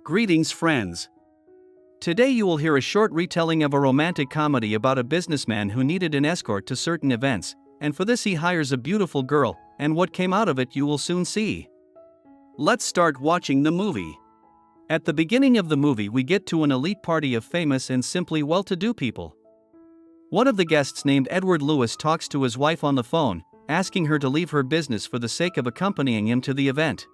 Greetings, friends. Today you will hear a short retelling of a romantic comedy about a businessman who needed an escort to certain events, and for this he hires a beautiful girl, and what came out of it you will soon see. Let's start watching the movie. At the beginning of the movie we get to an elite party of famous and simply well-to-do people. One of the guests named Edward Lewis talks to his wife on the phone, asking her to leave her business for the sake of accompanying him to the event.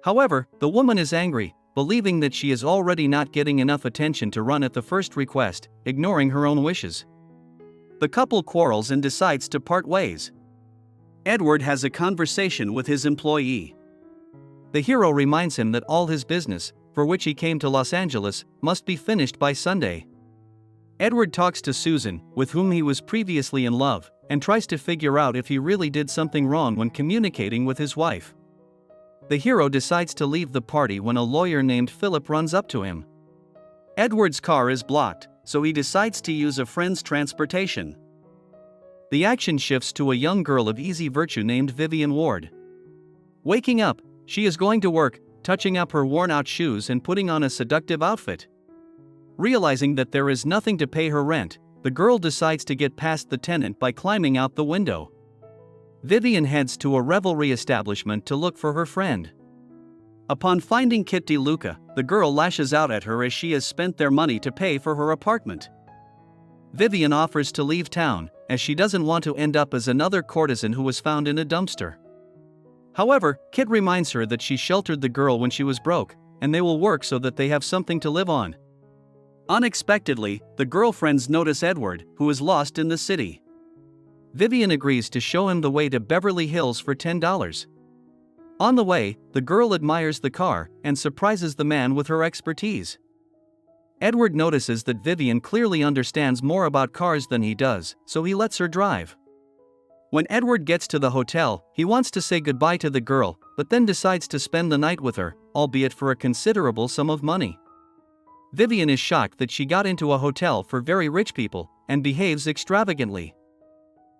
However, the woman is angry, believing that she is already not getting enough attention to run at the first request, ignoring her own wishes. The couple quarrels and decides to part ways. Edward has a conversation with his employee. The hero reminds him that all his business, for which he came to Los Angeles, must be finished by Sunday. Edward talks to Susan, with whom he was previously in love, and tries to figure out if he really did something wrong when communicating with his wife. The hero decides to leave the party when a lawyer named Philip runs up to him. Edward's car is blocked, so he decides to use a friend's transportation. The action shifts to a young girl of easy virtue named Vivian Ward. Waking up, she is going to work, touching up her worn-out shoes and putting on a seductive outfit. Realizing that there is nothing to pay her rent, the girl decides to get past the tenant by climbing out the window. Vivian heads to a revelry establishment to look for her friend. Upon finding Kit DeLuca, the girl lashes out at her as she has spent their money to pay for her apartment. Vivian offers to leave town, as she doesn't want to end up as another courtesan who was found in a dumpster. However, Kit reminds her that she sheltered the girl when she was broke, and they will work so that they have something to live on. Unexpectedly, the girlfriends notice Edward, who is lost in the city. Vivian agrees to show him the way to Beverly Hills for $10. On the way, the girl admires the car and surprises the man with her expertise. Edward notices that Vivian clearly understands more about cars than he does, so he lets her drive. When Edward gets to the hotel, he wants to say goodbye to the girl, but then decides to spend the night with her, albeit for a considerable sum of money. Vivian is shocked that she got into a hotel for very rich people, and behaves extravagantly.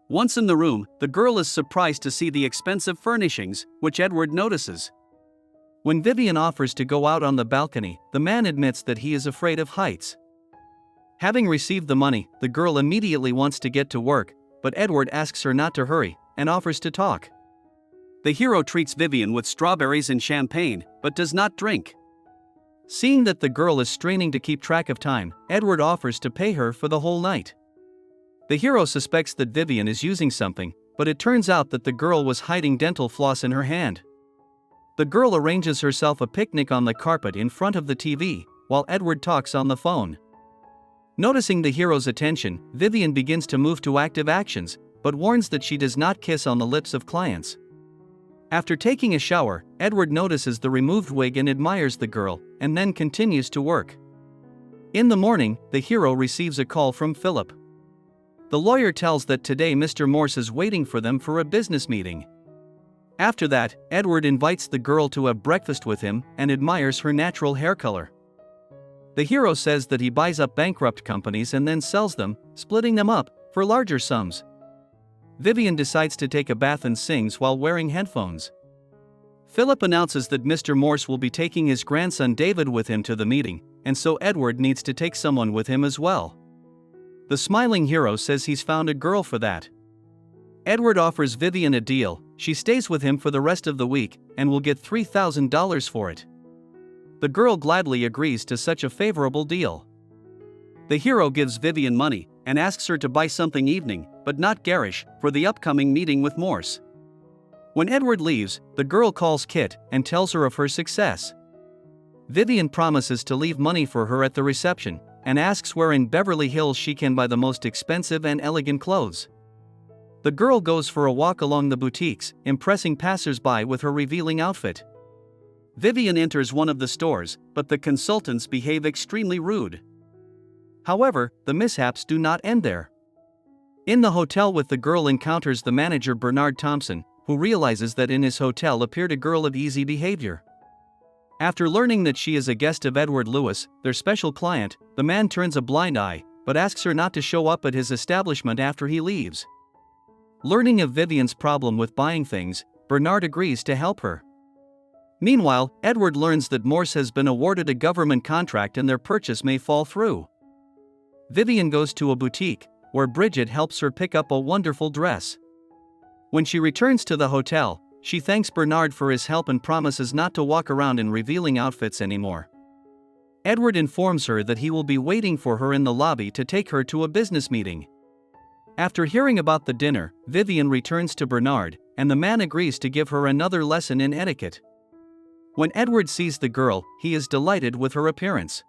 Once in the room, the girl is surprised to see the expensive furnishings, which Edward notices. When Vivian offers to go out on the balcony, the man admits that he is afraid of heights. Having received the money, the girl immediately wants to get to work, but Edward asks her not to hurry, and offers to talk. The hero treats Vivian with strawberries and champagne, but does not drink. Seeing that the girl is straining to keep track of time, Edward offers to pay her for the whole night. The hero suspects that Vivian is using something, but it turns out that the girl was hiding dental floss in her hand. The girl arranges herself a picnic on the carpet in front of the TV, while Edward talks on the phone. Noticing the hero's attention, Vivian begins to move to active actions, but warns that she does not kiss on the lips of clients. After taking a shower, Edward notices the removed wig and admires the girl, and then continues to work. In the morning, the hero receives a call from Philip. The lawyer tells that today Mr. Morse is waiting for them for a business meeting. After that, Edward invites the girl to have breakfast with him and admires her natural hair color. The hero says that he buys up bankrupt companies and then sells them, splitting them up, for larger sums. Vivian decides to take a bath and sings while wearing headphones. Philip announces that Mr. Morse will be taking his grandson David with him to the meeting, and so Edward needs to take someone with him as well. The smiling hero says he's found a girl for that. Edward offers Vivian a deal. She stays with him for the rest of the week, and will get $3,000 for it. The girl gladly agrees to such a favorable deal. The hero gives Vivian money, and asks her to buy something evening, but not garish, for the upcoming meeting with Morse. When Edward leaves, the girl calls Kit, and tells her of her success. Vivian promises to leave money for her at the reception, and asks where in Beverly Hills she can buy the most expensive and elegant clothes. The girl goes for a walk along the boutiques, impressing passers-by with her revealing outfit. Vivian enters one of the stores, but the consultants behave extremely rude. However, the mishaps do not end there. In the hotel the girl encounters the manager Bernard Thompson, who realizes that in his hotel appeared a girl of easy behavior. After learning that she is a guest of Edward Lewis, their special client, the man turns a blind eye, but asks her not to show up at his establishment after he leaves. Learning of Vivian's problem with buying things, Bernard agrees to help her. Meanwhile, Edward learns that Morse has been awarded a government contract and their purchase may fall through. Vivian goes to a boutique, where Bridget helps her pick up a wonderful dress. When she returns to the hotel, she thanks Bernard for his help and promises not to walk around in revealing outfits anymore. Edward informs her that he will be waiting for her in the lobby to take her to a business meeting. After hearing about the dinner, Vivian returns to Bernard, and the man agrees to give her another lesson in etiquette. When Edward sees the girl, he is delighted with her appearance.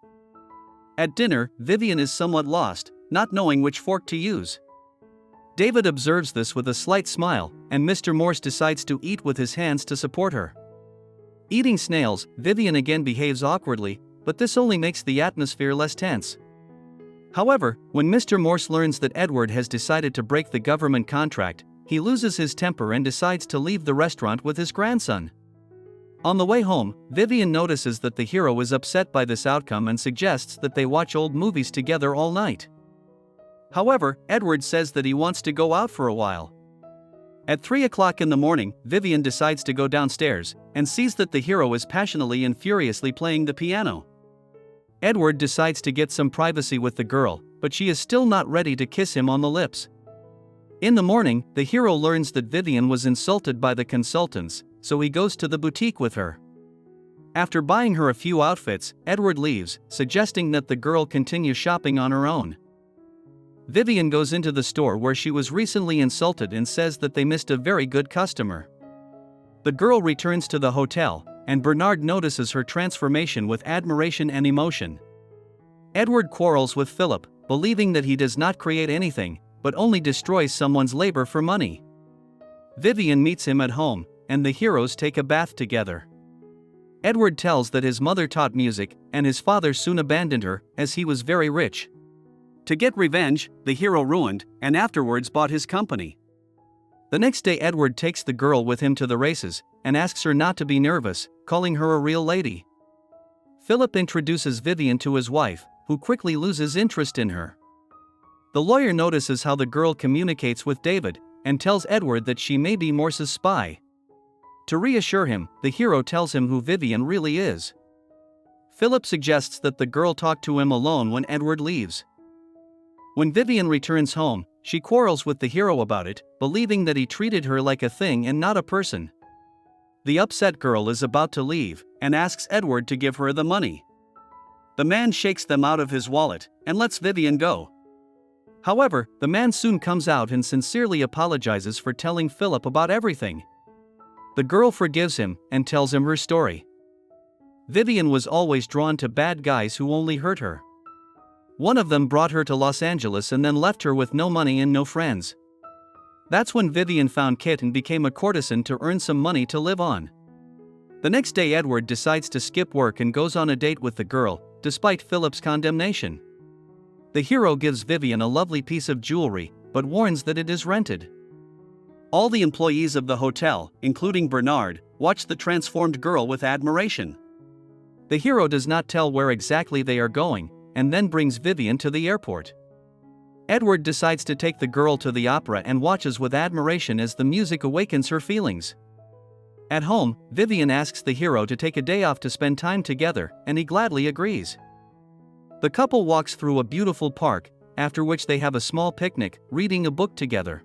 At dinner, Vivian is somewhat lost, not knowing which fork to use. David observes this with a slight smile, and Mr. Morse decides to eat with his hands to support her. Eating snails, Vivian again behaves awkwardly, but this only makes the atmosphere less tense. However, when Mr. Morse learns that Edward has decided to break the government contract, he loses his temper and decides to leave the restaurant with his grandson. On the way home, Vivian notices that the hero is upset by this outcome and suggests that they watch old movies together all night. However, Edward says that he wants to go out for a while. At 3 o'clock in the morning, Vivian decides to go downstairs and sees that the hero is passionately and furiously playing the piano. Edward decides to get some privacy with the girl, but she is still not ready to kiss him on the lips. In the morning, the hero learns that Vivian was insulted by the consultants, so he goes to the boutique with her. After buying her a few outfits, Edward leaves, suggesting that the girl continue shopping on her own. Vivian goes into the store where she was recently insulted and says that they missed a very good customer. The girl returns to the hotel, and Bernard notices her transformation with admiration and emotion. Edward quarrels with Philip, believing that he does not create anything, but only destroys someone's labor for money. Vivian meets him at home, and the heroes take a bath together. Edward tells that his mother taught music, and his father soon abandoned her, as he was very rich. To get revenge, the hero ruined, and afterwards bought his company. The next day Edward takes the girl with him to the races, and asks her not to be nervous, calling her a real lady. Philip introduces Vivian to his wife, who quickly loses interest in her. The lawyer notices how the girl communicates with David, and tells Edward that she may be Morse's spy. To reassure him, the hero tells him who Vivian really is. Philip suggests that the girl talk to him alone when Edward leaves. When Vivian returns home, she quarrels with the hero about it, believing that he treated her like a thing and not a person. The upset girl is about to leave, and asks Edward to give her the money. The man shakes them out of his wallet, and lets Vivian go. However, the man soon comes out and sincerely apologizes for telling Philip about everything. The girl forgives him, and tells him her story. Vivian was always drawn to bad guys who only hurt her. One of them brought her to Los Angeles and then left her with no money and no friends. That's when Vivian found Kit and became a courtesan to earn some money to live on. The next day Edward decides to skip work and goes on a date with the girl, despite Philip's condemnation. The hero gives Vivian a lovely piece of jewelry, but warns that it is rented. All the employees of the hotel, including Bernard, watch the transformed girl with admiration. The hero does not tell where exactly they are going, and then brings Vivian to the airport. Edward decides to take the girl to the opera and watches with admiration as the music awakens her feelings. At home, Vivian asks the hero to take a day off to spend time together, and he gladly agrees. The couple walks through a beautiful park, after which they have a small picnic, reading a book together.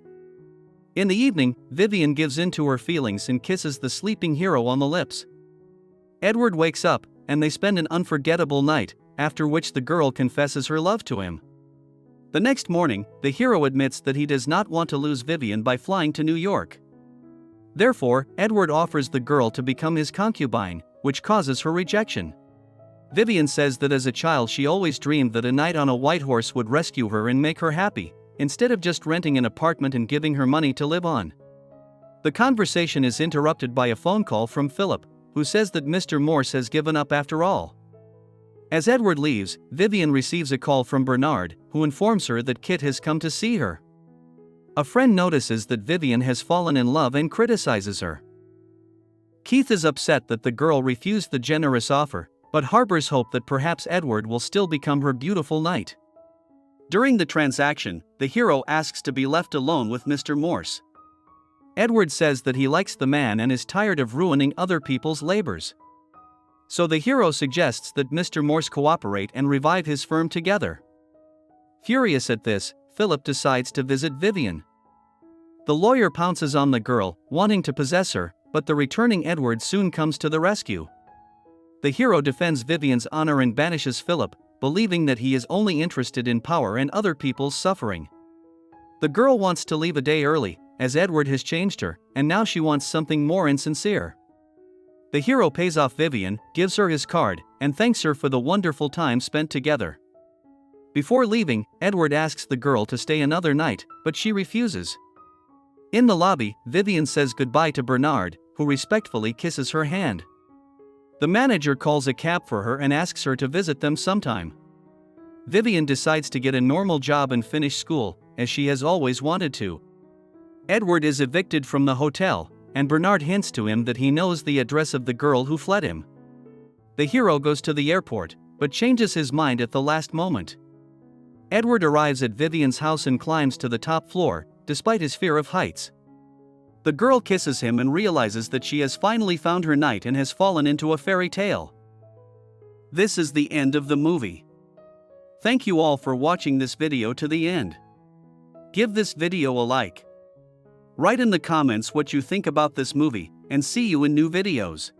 In the evening, Vivian gives in to her feelings and kisses the sleeping hero on the lips. Edward wakes up, and they spend an unforgettable night, after which the girl confesses her love to him. The next morning, the hero admits that he does not want to lose Vivian by flying to New York. Therefore, Edward offers the girl to become his concubine, which causes her rejection. Vivian says that as a child she always dreamed that a knight on a white horse would rescue her and make her happy, instead of just renting an apartment and giving her money to live on. The conversation is interrupted by a phone call from Philip, who says that Mr. Morse has given up after all. As Edward leaves, Vivian receives a call from Bernard, who informs her that Kit has come to see her. A friend notices that Vivian has fallen in love and criticizes her. Keith is upset that the girl refused the generous offer, but harbors hope that perhaps Edward will still become her beautiful knight. During the transaction, the hero asks to be left alone with Mr. Morse. Edward says that he likes the man and is tired of ruining other people's labors. So the hero suggests that Mr. Morse cooperate and revive his firm together. Furious at this, Philip decides to visit Vivian. The lawyer pounces on the girl, wanting to possess her, but the returning Edward soon comes to the rescue. The hero defends Vivian's honor and banishes Philip, believing that he is only interested in power and other people's suffering. The girl wants to leave a day early, as Edward has changed her, and now she wants something more insincere. The hero pays off Vivian, gives her his card, and thanks her for the wonderful time spent together. Before leaving, Edward asks the girl to stay another night, but she refuses. In the lobby, Vivian says goodbye to Bernard, who respectfully kisses her hand. The manager calls a cab for her and asks her to visit them sometime. Vivian decides to get a normal job and finish school, as she has always wanted to. Edward is evicted from the hotel, and Bernard hints to him that he knows the address of the girl who fled him. The hero goes to the airport, but changes his mind at the last moment. Edward arrives at Vivian's house and climbs to the top floor, despite his fear of heights. The girl kisses him and realizes that she has finally found her knight and has fallen into a fairy tale. This is the end of the movie. Thank you all for watching this video to the end. Give this video a like. Write in the comments what you think about this movie, and see you in new videos.